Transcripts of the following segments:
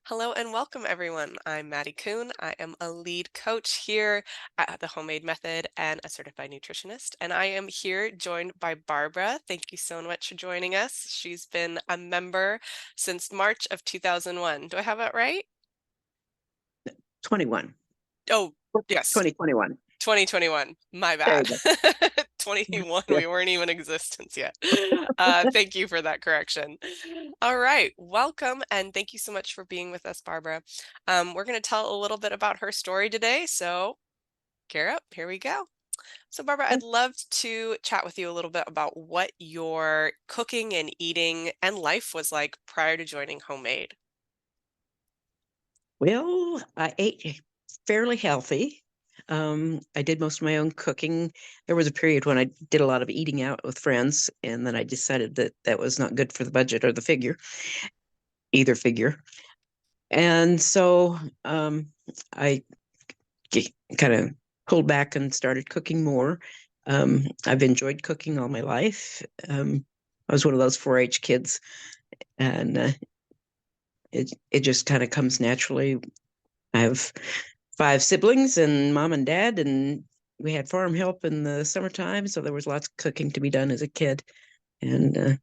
Hello and welcome, everyone. I'm Maddie Kuhn. I am a lead coach here at the Homemade Method and a certified nutritionist. And I am here joined by Barbara. Thank you so much for joining us. She's been a member since March of 2001. Do I have that right? 21. Oh, yes, 2021. 2021. My There you bad. go. 21, Yeah. we weren't even in existence yet. Thank you for that correction. All right, welcome, and thank you so much for being with us, Barbara. We're going to tell a little bit about her story today, so gear up, here we go. So, Barbara, I'd love to chat with you a little bit about what your cooking and eating and life was like prior to joining Homemade. Well, I ate fairly healthy. I did most of my own cooking. There was a period when I did a lot of eating out with friends, and then I decided that that was not good for the budget or the figure, either figure. And so I kind of pulled back and started cooking more. I've enjoyed cooking all my life. I was one of those 4-H kids, and it just kind of comes naturally. I have 5 siblings and mom and dad, and we had farm help in the summertime, so there was lots of cooking to be done as a kid. And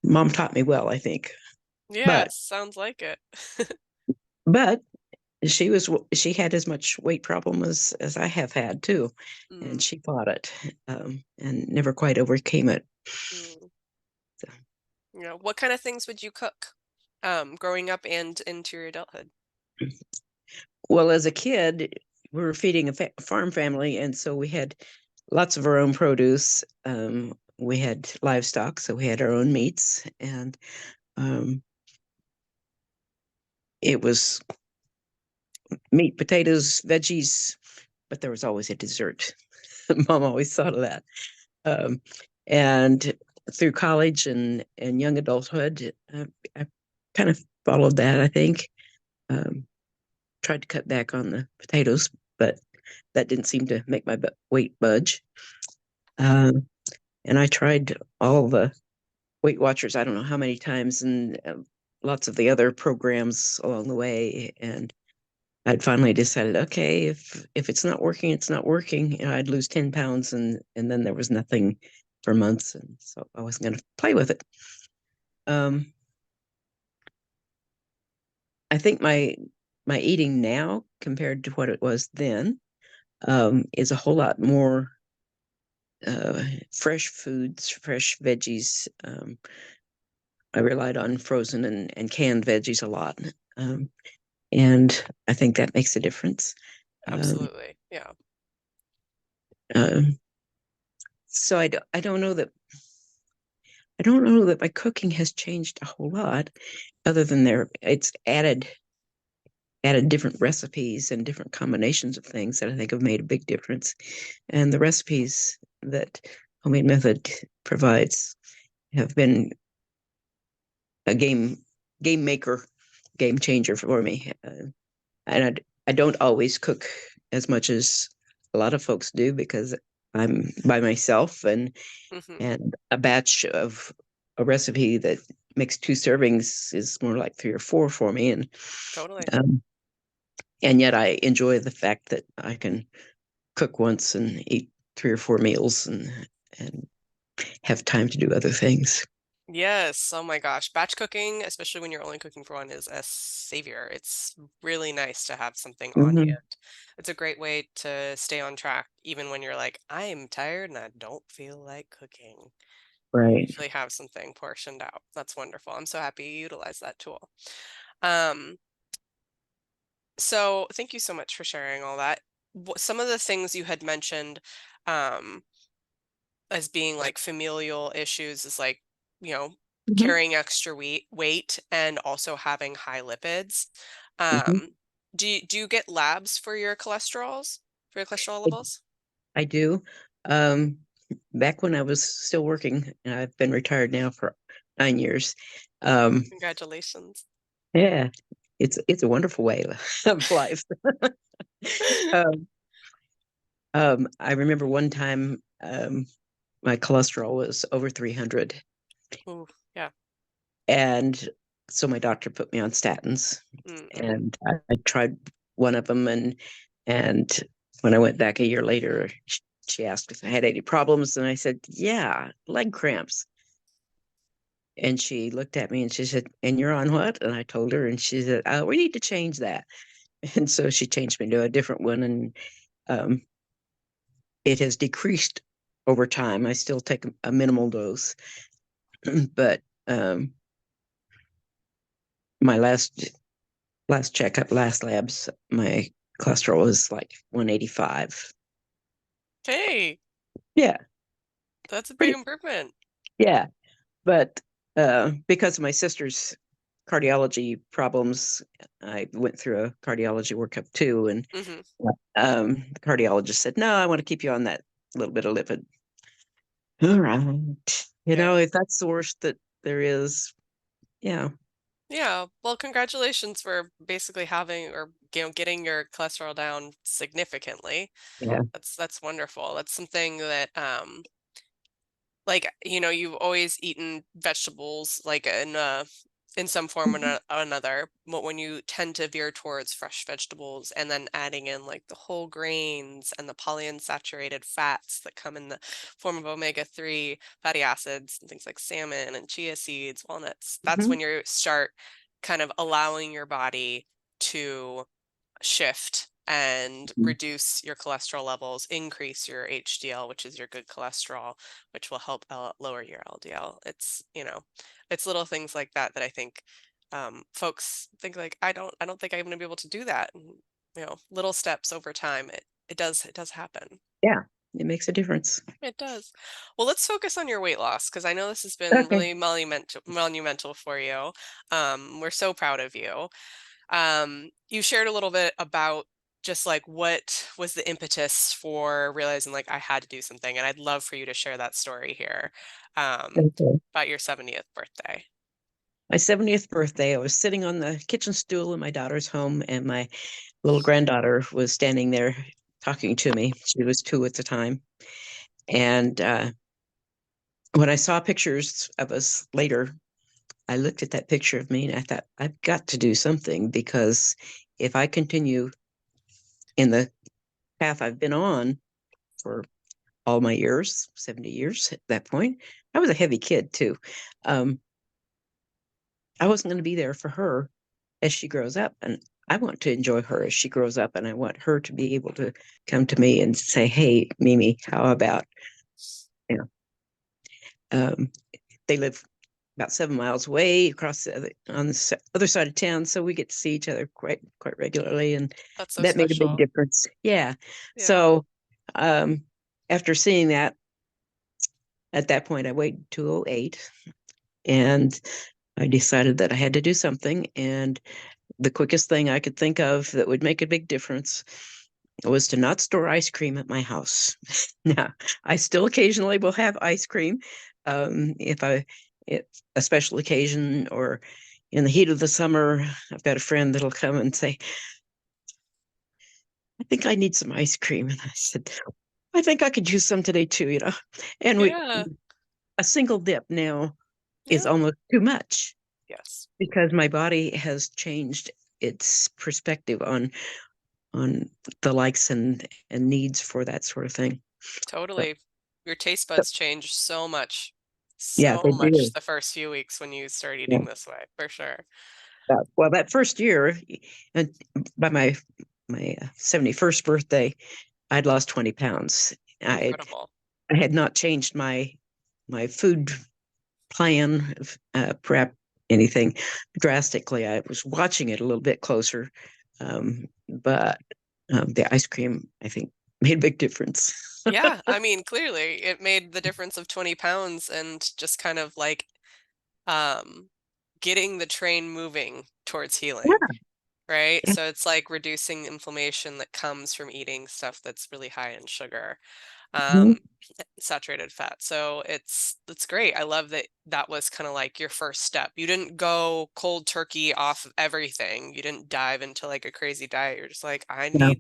mom taught me well, I think. Yeah, But sounds like it. but she had as much weight problem as I have had too, and Mm, she fought it and never quite overcame it. mm. So, What kind of things would you cook growing up and into your adulthood? well, as a kid, we were feeding a farm family, and so we had lots of our own produce. We had livestock, so we had our own meats, and um, it was meat, potatoes, veggies, but there was always a dessert. Mom always thought of that. Um, and through college and young adulthood, I kind of followed that, I think. Um, Tried to cut back on the potatoes, but that didn't seem to make my weight budge. Um, and I tried all the Weight Watchers, I don't know how many times, and lots of the other programs along the way. And I'd finally decided, okay, if it's not working, it's not working. I'd lose 10 pounds, and then there was nothing for months, and so I wasn't going to play with it. Um, I think my eating now compared to what it was then is a whole lot more fresh foods, fresh veggies. I relied on frozen and canned veggies a lot. Um, and I think that makes a difference. Um, Absolutely. Yeah. um, so I don't know that my cooking has changed a whole lot, other than it's added different recipes and different combinations of things that I think have made a big difference. And the recipes that Homemade Method provides have been a game maker, game changer for me. And I don't always cook as much as a lot of folks do because I'm by myself, Hmm. and a batch of a recipe that makes 2 servings is more like 3 or 4 for me. Totally. Um, and yet I enjoy the fact that I can cook once and eat 3 or 4 meals and have time to do other things. Yes. Oh my gosh. Batch cooking, especially when you're only cooking for one, is a savior. It's really nice to have something on Hmm. hand. It's a great way to stay on track, even when you're like, I'm tired and I don't feel like cooking. You Right. usually have something portioned out. That's wonderful. I'm so happy you utilize that tool. Um, so thank you so much for sharing all that. Some of the things you had mentioned, um, as being like familial issues is like, you know, Hmm. carrying extra weight and also having high lipids. Hmm. Um, do you get labs for your cholesterol I, levels? I do. Um, Back when I was still working, and I've been retired now for 9 years. Um, Congratulations. yeah, it's a wonderful way of life. um, I remember one time my cholesterol was over 300, Ooh, yeah. and so my doctor put me on statins, Mm-hmm. and I tried one of them, and when I went back a year later, she asked if I had any problems, and I said, "Yeah, leg cramps." And she looked at me and she said, "And you're on what?" And I told her, and she said, "We need to change that." And so she changed me to a different one, and um, it has decreased over time. I still take a minimal dose, but my last checkup, last labs, my cholesterol was like 185. Hey, Yeah, that's a big pretty. improvement. Yeah, but because of my sister's cardiology problems, I went through a cardiology workup too, and Mm-hmm. the cardiologist said, "No, I want to keep you on that little bit of lipid." All right, Yeah. if that's the worst that there is, yeah, Yeah. Well, congratulations for basically having or getting your cholesterol down significantly. yeah. That's wonderful. That's something that like, you've always eaten vegetables like in some form or another, but when you tend to veer towards fresh vegetables and then adding in like the whole grains and the polyunsaturated fats that come in the form of omega-3 fatty acids and things like salmon and chia seeds, walnuts, that's Mhm, when you start kind of allowing your body to shift and mhm. reduce your cholesterol levels, increase your HDL, which is your good cholesterol, which will help lower your LDL. It's little things like that that I think folks think like, I don't think I'm going to be able to do that. And, little steps over time, it does happen. Yeah, it makes a difference. It does. Well, let's focus on your weight loss because I know this has been Okay. really monumental for you. We're so proud of you. You shared a little bit about just like what was the impetus for realizing like I had to do something, and I'd love for you to share that story here Okay. about your 70th birthday. My 70th birthday, I was sitting on the kitchen stool in my daughter's home, and my little granddaughter was standing there talking to me. She was 2 at the time. And when I saw pictures of us later, I looked at that picture of me and I thought, I've got to do something, because if I continue in the path I've been on for all my years, 70 years at that point, I was a heavy kid too. Um, I wasn't going to be there for her as she grows up. And I want to enjoy her as she grows up. And I want her to be able to come to me and say, "Hey, Mimi, how about, you know, um, they live about 7 miles away across on the other side of town, so we get to see each other quite regularly, and That's so that made a big special. difference." Yeah. Yeah. So um, after seeing that, at that point, I weighed 208, and I decided that I had to do something. And the quickest thing I could think of that would make a big difference was to not store ice cream at my house. Now, I still occasionally will have ice cream, if it's a special occasion, or in the heat of the summer. I've got a friend that'll come and say, "I think I need some ice cream." And I said, "I think I could use some today too." And Yeah. a single dip now is Yeah. almost too much, Yes. because my body has changed its perspective on the likes and needs for that sort of thing. So, Totally. Your taste so, buds change yeah, so they much do. the first few weeks when you start Yeah. eating this way, for sure. Well, that first year, and by my 71st birthday, I'd lost 20 pounds. I Incredible. I had not changed my food plan, prep, anything drastically. I was watching it a little bit closer, but the ice cream, I think, made a big difference. Yeah, I mean, clearly it made the difference of 20 pounds and just kind of like um getting the train moving towards healing, Yeah. right? So it's like reducing inflammation that comes from eating stuff that's really high in sugar, Mhm. um, saturated fat. So it's great. I love that that was kind of like your first step. You didn't go cold turkey off of everything. You didn't dive into like a crazy diet. You're just like, Yeah.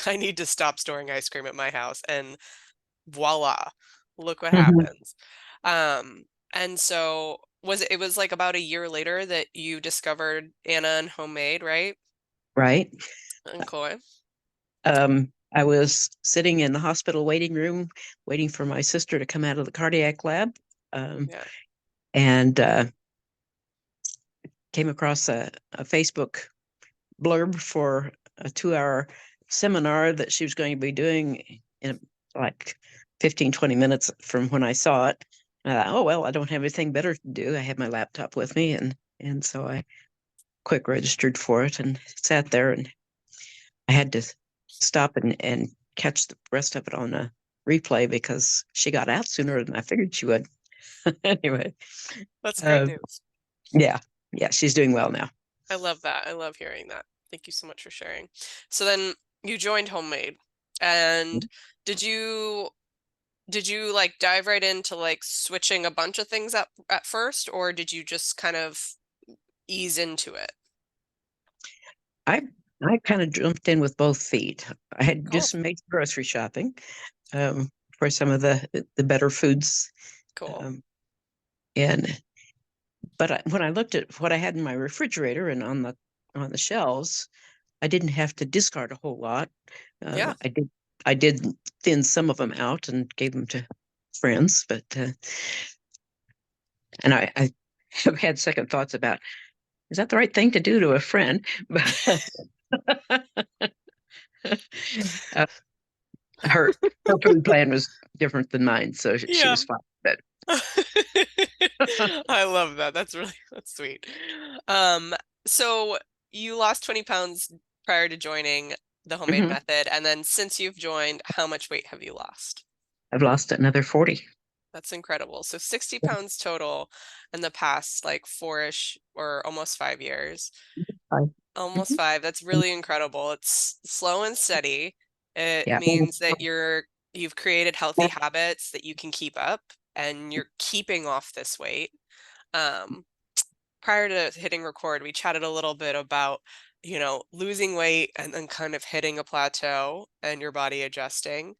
I need to stop storing ice cream at my house, and voila, look what Mhm. happens. And so it was like about a year later that you discovered Anna and Homemade, right? right? And Coy. I was sitting in the hospital waiting room, waiting for my sister to come out of the cardiac lab, um, Yeah. and came across a Facebook blurb for a 2 hour seminar that she was going to be doing in like 15, 20 minutes from when I saw it. I thought, oh, well, I don't have anything better to do. I had my laptop with me, and so I quick registered for it and sat there, and I had to stop and catch the rest of it on a replay because she got out sooner than I figured she would. Anyway, That's great uh, news. yeah, yeah, she's doing well now. I love that. I love hearing that. Thank you so much for sharing. So then you joined Homemade, and did you like dive right into like switching a bunch of things at first, or did you just kind of ease into it? I I kind of jumped in with both feet. I had Cool. just made grocery shopping um, for some of the better foods, Cool. um, and when I looked at what I had in my refrigerator and on the shelves, I didn't have to discard a whole lot. Yeah. I did thin some of them out and gave them to friends, but and I have had second thoughts about, is that the right thing to do to a friend? But uh, her food plan was different than mine, so she Yeah. was fine. But I love that. That's sweet. Um, so you lost 20 pounds prior to joining the Homemade mhm, Method, and then since you've joined, how much weight have you lost? I've lost another 40. That's incredible. So 60 pounds total in the past like four-ish or almost 5 years. Five. Almost Mhm. five. That's really incredible. It's slow and steady. It Yeah. means that you've created healthy habits that you can keep up and you're keeping off this weight. Um, Prior to hitting record, we chatted a little bit about, losing weight and then kind of hitting a plateau and your body adjusting.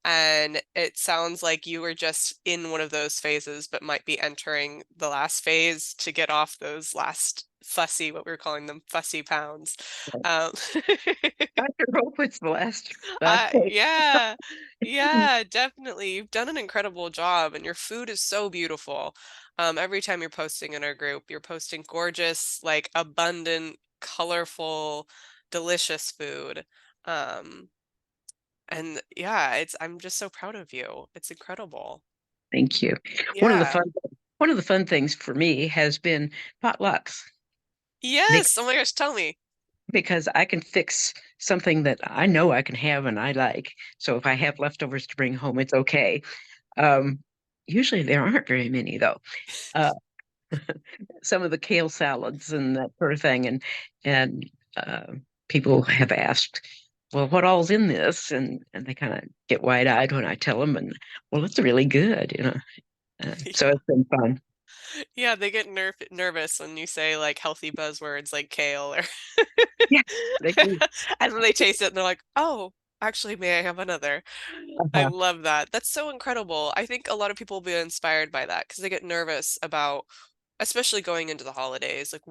And it sounds like you were just in one of those phases, but might be entering the last phase to get off those last fussy, what we were calling them, fussy pounds. Um, I sure hope it's the last I'd take. yeah, yeah, definitely. You've done an incredible job, and your food is so beautiful. Every time you're posting in our group, you're posting gorgeous, like abundant, colorful, delicious food. Um, and yeah, I'm just so proud of you. It's incredible. Thank you. One of the Yeah. fun one of the fun things for me has been potlucks Yes. Oh my gosh, tell me. because I can fix something that I know I can have and I like. So if I have leftovers to bring home, it's okay. Um, Usually there aren't very many though. Uh, some of the kale salads and that sort of thing, and uh, people have asked, "Well, what all's in this?" And they kind of get wide-eyed when I tell them, and well, it's really good. So Yeah. it's been fun. Yeah, they get nervous when you say like healthy buzzwords like kale or Yeah, they do. and then they taste it and they're like, "Oh, actually, may I have another?" I Uh-huh. love that. That's so incredible. I think a lot of people will be inspired by that because they get nervous about, especially going into the holidays, like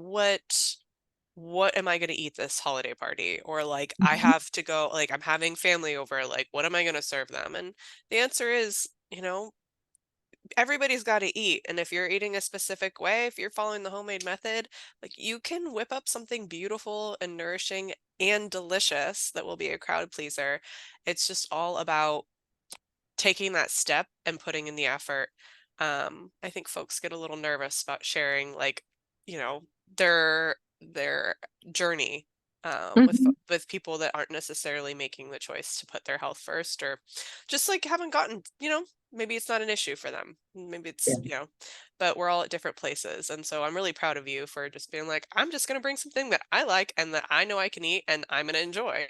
what am I going to eat this holiday party? Or like I Mhm. have to go, like I'm having family over, like what am I going to serve them? And the answer is, everybody's got to eat. And if you're eating a specific way, if you're following the homemade method, like you can whip up something beautiful and nourishing and delicious that will be a crowd pleaser. It's just all about taking that step and putting in the effort. I think folks get a little nervous about sharing like, you know, their journey Mhm. with people that aren't necessarily making the choice to put their health first or just like haven't gotten, maybe it's not an issue for them. Maybe Yeah. it's, but we're all at different places. And so I'm really proud of you for just being like, I'm just going to bring something that I like and that I know I can eat and I'm going to enjoy.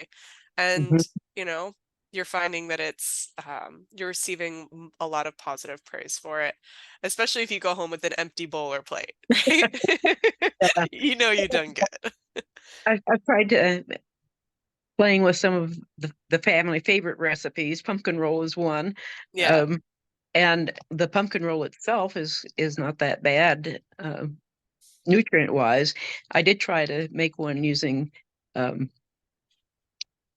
And, Mhm. you know, you're finding that you're receiving a lot of positive praise for it, especially if you go home with an empty bowl or plate, right? Yeah. You've done good. I've tried to playing with some of the family favorite recipes. Pumpkin roll is one. Yeah. Um, And the pumpkin roll itself is not that bad, nutrient wise. I did try to make one using um,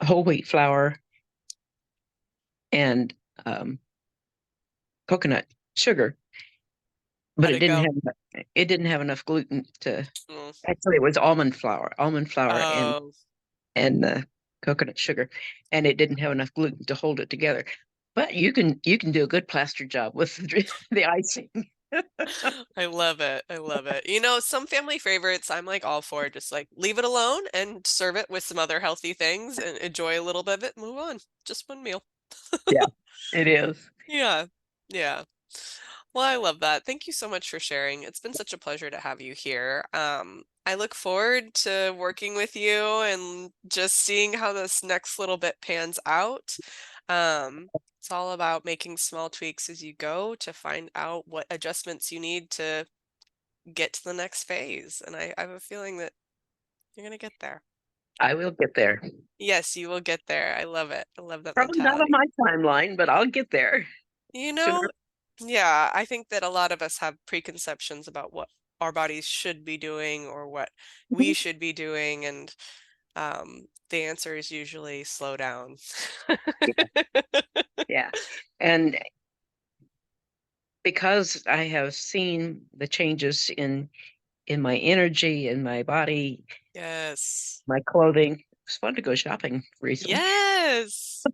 whole wheat flour and um, coconut sugar, but How'd it go? it didn't have enough gluten to. Mm. Actually, it was almond flour Oh, and coconut sugar, and it didn't have enough gluten to hold it together. But you can do a good plaster job with the icing. I love it. I love it. You know, some family favorites, I'm like all for just like leave it alone and serve it with some other healthy things and enjoy a little bit of it, move on. Just one meal. Yeah, it is. Yeah. Yeah. Well, I love that. Thank you so much for sharing. It's been such a pleasure to have you here. I look forward to working with you and just seeing how this next little bit pans out. It's all about making small tweaks as you go to find out what adjustments you need to get to the next phase. And I have a feeling that you're going to get there. I will get there. Yes, you will get there. I love it. I love that Probably not on mentality. my timeline, but I'll get there You sooner. know, yeah, I think that a lot of us have preconceptions about what our bodies should be doing or what we should be doing, and the answer is usually slow down. Yeah. And because I have seen the changes in my energy, in my body, Yes. my clothing, it's fun to go shopping recently. Yes.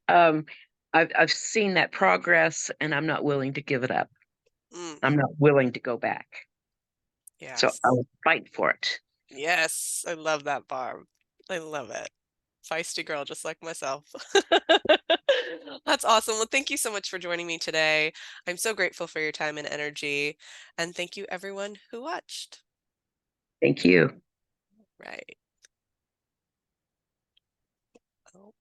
Um, I've seen that progress, and I'm not willing to give it up. Mm, I'm not willing to go back. So I yes. will fight for it. Yes. I love that, Barb. I love it. Feisty girl, just like myself. That's awesome. Well, thank you so much for joining me today. I'm so grateful for your time and energy. And thank you, everyone who watched. Thank you. Right. Oh.